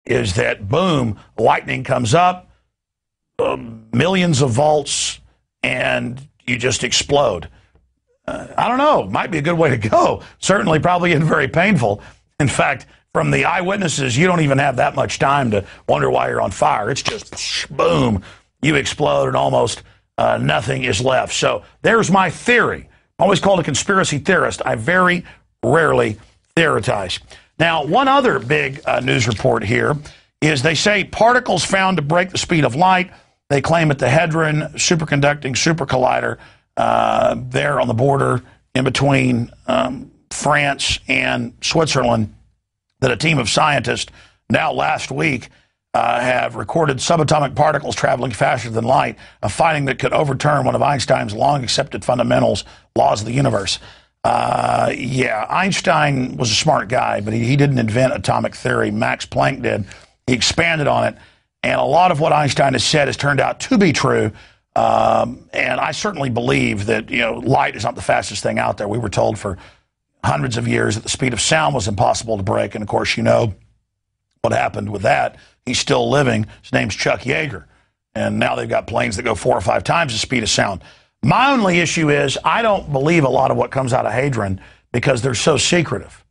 is that, boom, lightning comes up, millions of volts, and you just explode. I don't know. Might be a good way to go. Certainly probably isn't very painful. In fact, from the eyewitnesses, you don't even have that much time to wonder why you're on fire. It's just boom, you explode and almost nothing is left. So there's my theory. I'm always called a conspiracy theorist. I very rarely theorize. Now, one other big news report here is they say particles found to break the speed of light. They claim at the Hadron Superconducting Super Collider there on the border in between France and Switzerland that a team of scientists now last week have recorded subatomic particles traveling faster than light, a finding that could overturn one of Einstein's long-accepted fundamentals, laws of the universe. Yeah, Einstein was a smart guy, but he didn't invent atomic theory. Max Planck did. He expanded on it, and a lot of what Einstein has said has turned out to be true. And I certainly believe that, light is not the fastest thing out there. We were told for hundreds of years that the speed of sound was impossible to break, and of course, what happened with that. He's still living. His name's Chuck Yeager, and now they've got planes that go 4 or 5 times the speed of sound. My only issue is I don't believe a lot of what comes out of Hadron because they're so secretive.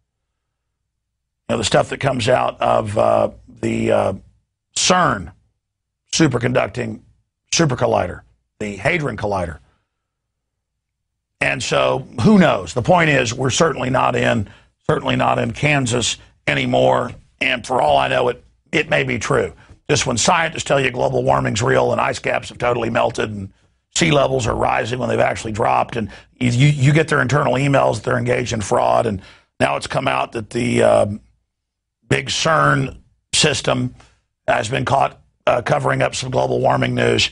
The stuff that comes out of the CERN superconducting super collider, the Hadron Collider. And so who knows? The point is we're certainly not in Kansas anymore. And for all I know, it may be true. Just when scientists tell you global warming's real and ice caps have totally melted and sea levels are rising when they've actually dropped, and you get their internal emails that they're engaged in fraud, and now it's come out that the big CERN system has been caught covering up some global warming news.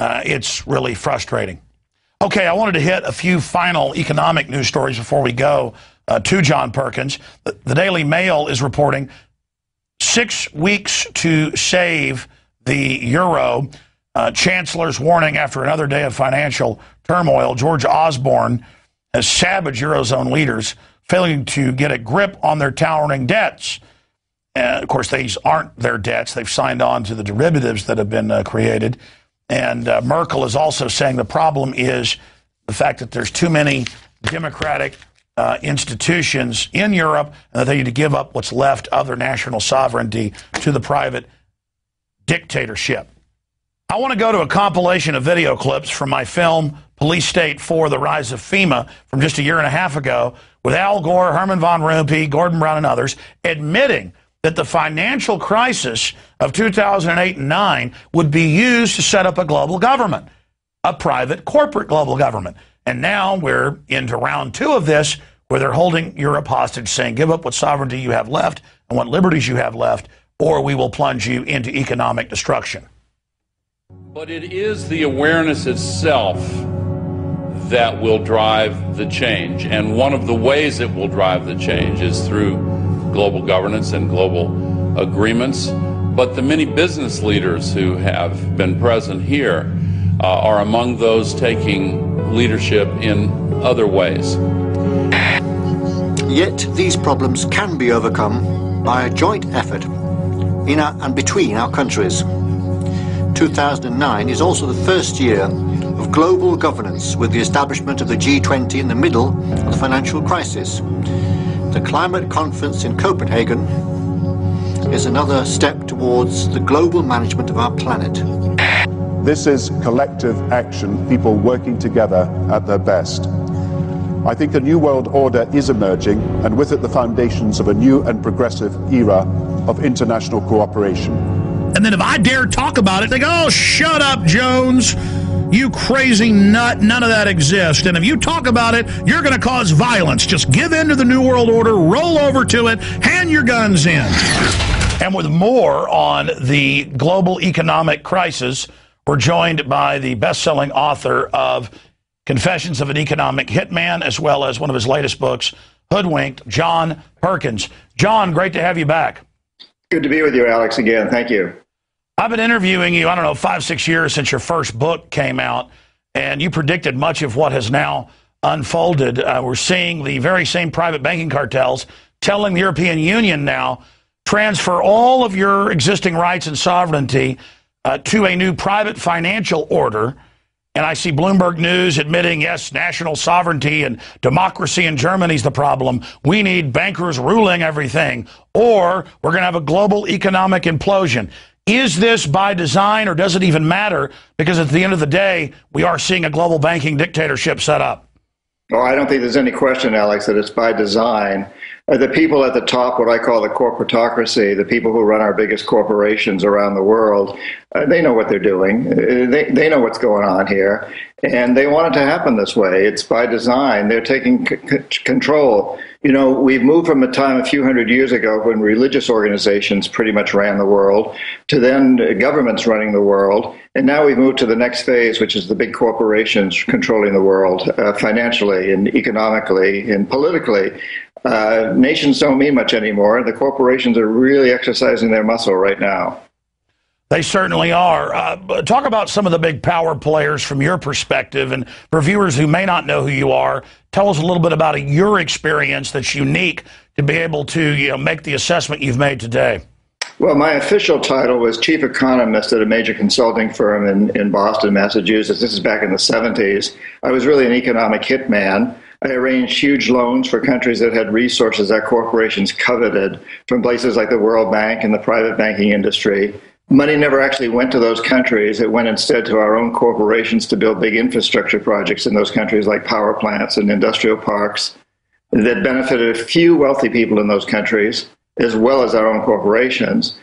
It's really frustrating. Okay, I wanted to hit a few final economic news stories before we go to John Perkins. The Daily Mail is reporting 6 weeks to save the euro. Chancellor's warning after another day of financial turmoil. George Osborne has savaged Eurozone leaders, failing to get a grip on their towering debts. Of course, these aren't their debts. They've signed on to the derivatives that have been created. And Merkel is also saying the problem is the fact that there's too many democratic institutions in Europe and that they need to give up what's left of their national sovereignty to the private dictatorship. I want to go to a compilation of video clips from my film, Police State 4, The Rise of FEMA, from just a year and a half ago, with Al Gore, Herman von Rompuy, Gordon Brown, and others, admitting that the financial crisis of 2008 and 9 would be used to set up a global government, a private corporate global government. And now we're into round 2 of this, where they're holding Europe hostage, saying, give up what sovereignty you have left and what liberties you have left, or we will plunge you into economic destruction. But it is the awareness itself that will drive the change. And one of the ways it will drive the change is through global governance and global agreements. But the many business leaders who have been present here are among those taking leadership in other ways. Yet these problems can be overcome by a joint effort in and between our countries. 2009 is also the first year of global governance, with the establishment of the G20 in the middle of the financial crisis. The climate conference in Copenhagen is another step towards the global management of our planet. This is collective action, people working together at their best. I think a new world order is emerging, and with it the foundations of a new and progressive era of international cooperation. And then if I dare talk about it, they go, oh, shut up, Jones. You crazy nut. None of that exists. And if you talk about it, you're going to cause violence. Just give in to the New World Order, roll over to it, hand your guns in. And with more on the global economic crisis, we're joined by the best-selling author of Confessions of an Economic Hitman, as well as one of his latest books, Hoodwinked, John Perkins. John, great to have you back. Good to be with you, Alex, again. Thank you. I've been interviewing you, 5, 6 years since your first book came out, and you predicted much of what has now unfolded. We're seeing the very same private banking cartels telling the European Union now transfer all of your existing rights and sovereignty to a new private financial order. And I see Bloomberg News admitting, yes, national sovereignty and democracy in Germany is the problem. We need bankers ruling everything, or we're going to have a global economic implosion. Is this by design, or does it even matter? Because at the end of the day, we are seeing a global banking dictatorship set up. Oh, I don't think there's any question, Alex, that it's by design. The people at the top, what I call the corporatocracy, the people who run our biggest corporations around the world, they know what they're doing. They know what's going on here, and they want it to happen this way. It's by design. They're taking control. You know, we've moved from a time a few hundred years ago when religious organizations pretty much ran the world to then governments running the world. And now we've moved to the next phase, which is the big corporations controlling the world financially and economically and politically. Nations don't mean much anymore. The corporations are really exercising their muscle right now. They certainly are. Talk about some of the big power players from your perspective. And for viewers who may not know who you are, tell us a little bit about your experience that's unique to be able to make the assessment you've made today. Well, my official title was chief economist at a major consulting firm in Boston, Massachusetts. This is back in the 70s. I was really an economic hitman. I arranged huge loans for countries that had resources that corporations coveted from places like the World Bank and the private banking industry. Money never actually went to those countries. It went instead to our own corporations to build big infrastructure projects in those countries like power plants and industrial parks that benefited a few wealthy people in those countries, as well as our own corporations,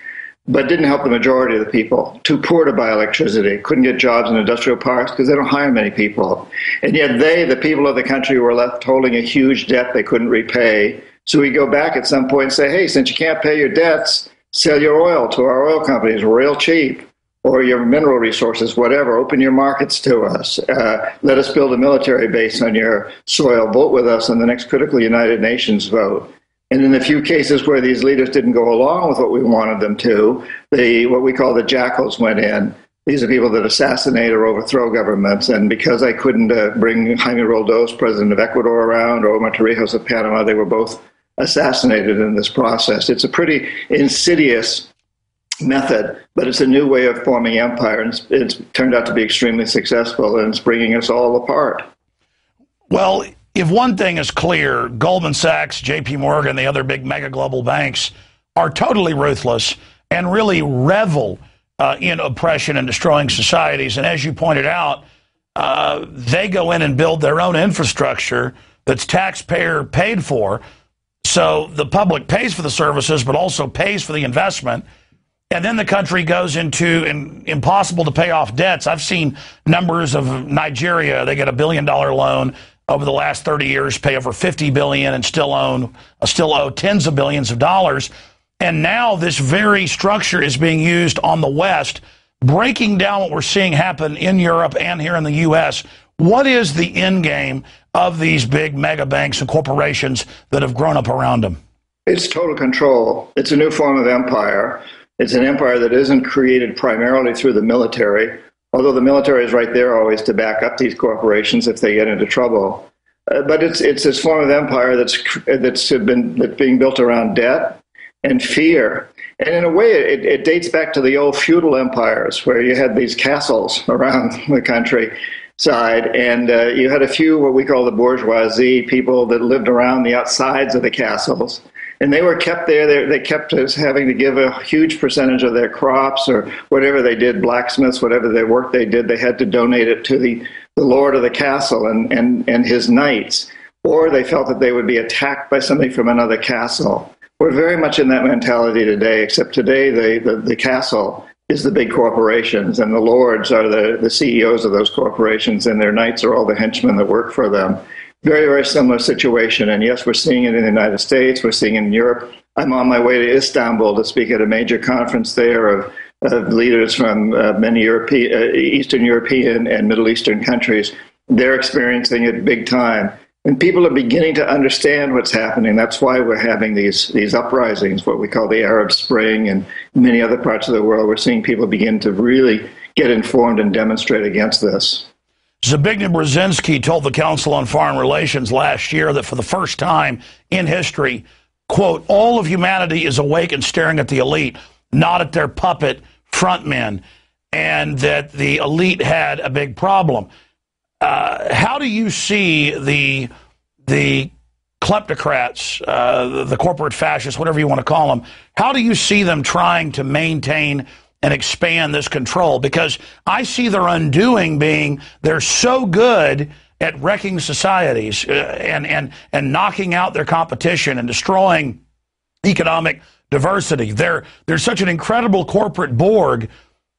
but didn't help the majority of the people. Too poor to buy electricity, couldn't get jobs in industrial parks because they don't hire many people. And yet they, the people of the country, were left holding a huge debt they couldn't repay. So we go back at some point and say, hey, since you can't pay your debts, sell your oil to our oil companies real cheap, or your mineral resources, whatever. Open your markets to us. Let us build a military base on your soil. Vote with us on the next critical United Nations vote. And in the few cases where these leaders didn't go along with what we wanted them to, what we call the jackals went in. These are people that assassinate or overthrow governments. And because I couldn't bring Jaime Roldos, president of Ecuador, around, or Omar Torrijos of Panama, they were both assassinated in this process. It's a pretty insidious method, but it's a new way of forming empire, and it's turned out to be extremely successful, and it's bringing us all apart. Well, if one thing is clear, Goldman Sachs, JP Morgan, the other big mega global banks are totally ruthless and really revel in oppression and destroying societies. And as you pointed out, they go in and build their own infrastructure that's taxpayer paid for. So the public pays for the services, but also pays for the investment. And then the country goes into impossible to pay off debts. I've seen numbers of Nigeria. They get $1 billion loan over the last 30 years, pay over $50 billion, and still owe tens of billions of dollars. And now this very structure is being used on the West, breaking down what we're seeing happen in Europe and here in the U.S. What is the end game of these big mega banks and corporations that have grown up around them? It's total control. It's a new form of empire. It's an empire that isn't created primarily through the military, although the military is right there always to back up these corporations if they get into trouble. But it's this form of empire that's being built around debt and fear. And in a way, it dates back to the old feudal empires where you had these castles around the country side, and you had a few what we call the bourgeoisie, people that lived around the outsides of the castles. And they were kept there. They kept us having to give a huge percentage of their crops or whatever they did, blacksmiths, whatever their work they did, they had to donate it to the lord of the castle and his knights. Or they felt that they would be attacked by somebody from another castle. We're very much in that mentality today, except today the castle is the big corporations, and the lords are the CEOs of those corporations, and their knights are all the henchmen that work for them. Very, very similar situation. And yes, we're seeing it in the United States. We're seeing it in Europe. I'm on my way to Istanbul to speak at a major conference there of leaders from many Eastern European and Middle Eastern countries. They're experiencing it big time. And people are beginning to understand what's happening. That's why we're having these uprisings, what we call the Arab Spring, and many other parts of the world. We're seeing people begin to really get informed and demonstrate against this. Zbigniew Brzezinski told the Council on Foreign Relations last year that for the first time in history, quote, all of humanity is awake and staring at the elite, not at their puppet frontmen, and that the elite had a big problem. How do you see the kleptocrats, the corporate fascists, whatever you want to call them, how do you see them trying to maintain and expand this control? Because I see their undoing being they're so good at wrecking societies and knocking out their competition and destroying economic diversity. They're such an incredible corporate Borg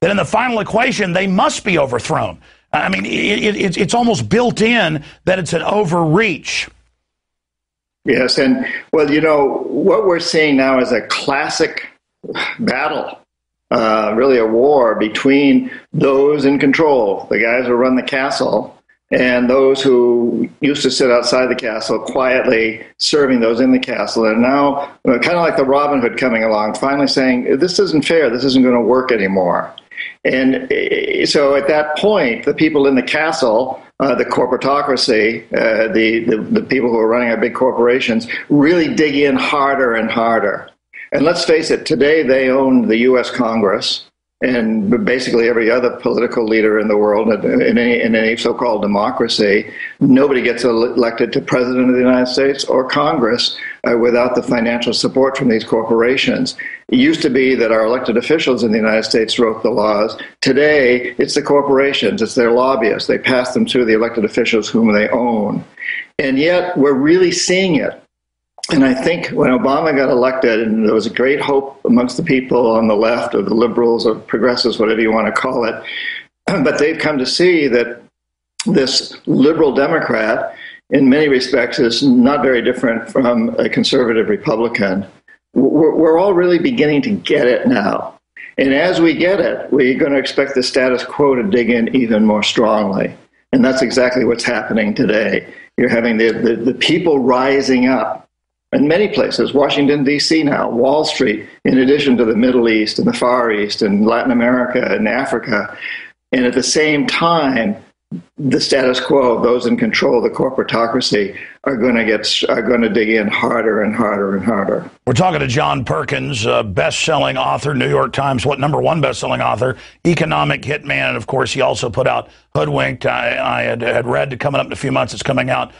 that in the final equation, they must be overthrown. I mean, it's almost built in that it's an overreach. Yes, and well, you know, what we're seeing now is a classic battle, really a war between those in control, the guys who run the castle, and those who used to sit outside the castle quietly serving those in the castle. And now, kind of like the Robin Hood coming along, finally saying, this isn't fair, this isn't going to work anymore. And so at that point, the people in the castle, the corporatocracy, the people who are running our big corporations, really dig in harder and harder. And let's face it, today they own the U.S. Congress and basically every other political leader in the world in any so-called democracy. Nobody gets elected to president of the United States or Congress without the financial support from these corporations. It used to be that our elected officials in the United States wrote the laws. Today, it's the corporations, it's their lobbyists. They pass them through the elected officials whom they own. And yet, we're really seeing it. And I think when Obama got elected, and there was a great hope amongst the people on the left, or the liberals, or progressives, whatever you want to call it, but they've come to see that this liberal Democrat, in many respects, is not very different from a conservative Republican. We're all really beginning to get it now. And as we get it, we're going to expect the status quo to dig in even more strongly. And that's exactly what's happening today. You're having the people rising up in many places, Washington, D.C. now, Wall Street, in addition to the Middle East and the Far East and Latin America and Africa. And at the same time, the status quo, those in control, the corporatocracy, are going to dig in harder and harder and harder. We're talking to John Perkins, best-selling author, New York Times, #1 best-selling author, economic hitman, and of course he also put out Hoodwinked. I had read, coming up in a few months, it's coming out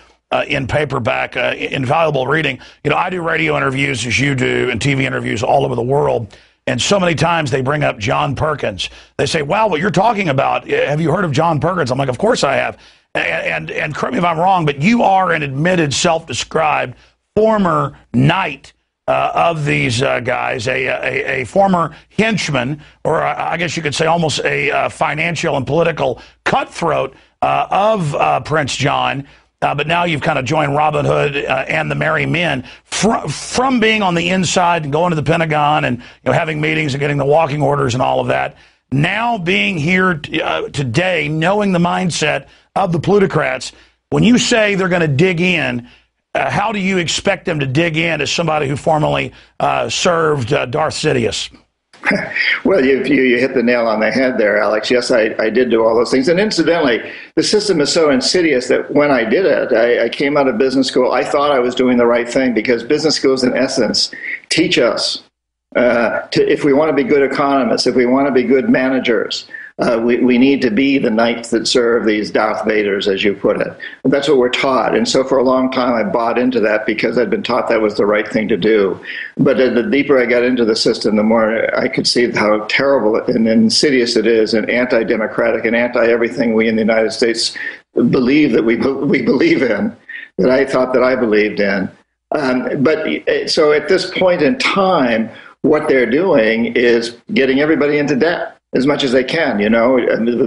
in paperback, invaluable reading. You know, I do radio interviews as you do and TV interviews all over the world. And so many times they bring up John Perkins. They say, wow, what you're talking about, have you heard of John Perkins? I'm like, of course I have. And correct me if I'm wrong, but you are an admitted, self-described former knight of these guys, a former henchman, or I guess you could say almost a financial and political cutthroat of Prince John. But now you've kind of joined Robin Hood and the Merry Men from being on the inside and going to the Pentagon and having meetings and getting the walking orders and all of that. Now being here today, knowing the mindset of the plutocrats, when you say they're going to dig in, how do you expect them to dig in as somebody who formerly served Darth Sidious? Well, you hit the nail on the head there, Alex. Yes, I did do all those things. And incidentally, the system is so insidious that when I did it, I came out of business school. I thought I was doing the right thing because business schools, in essence, teach us if we want to be good economists, if we want to be good managers, we need to be the knights that serve these Darth Vaders, as you put it. And that's what we're taught. And so for a long time, I bought into that because I'd been taught that was the right thing to do. But the deeper I got into the system, the more I could see how terrible and insidious it is and anti-democratic and anti-everything we in the United States believe that we believe in, that I thought that I believed in. But so at this point in time, what they're doing is getting everybody into debt as much as they can.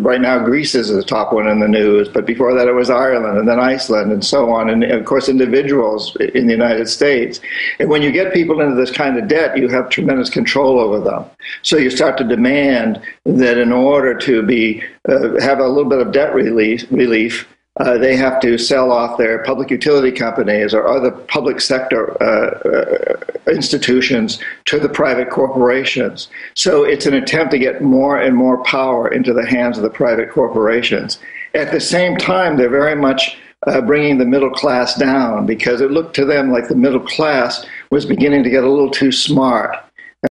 Right now Greece is the top one in the news, but before that it was Ireland and then Iceland and so on, and of course individuals in the United States. And when you get people into this kind of debt, you have tremendous control over them. So you start to demand that in order to have a little bit of debt relief, they have to sell off their public utility companies or other public sector institutions to the private corporations. So it's an attempt to get more and more power into the hands of the private corporations. At the same time, they're very much bringing the middle class down, because it looked to them like the middle class was beginning to get a little too smart.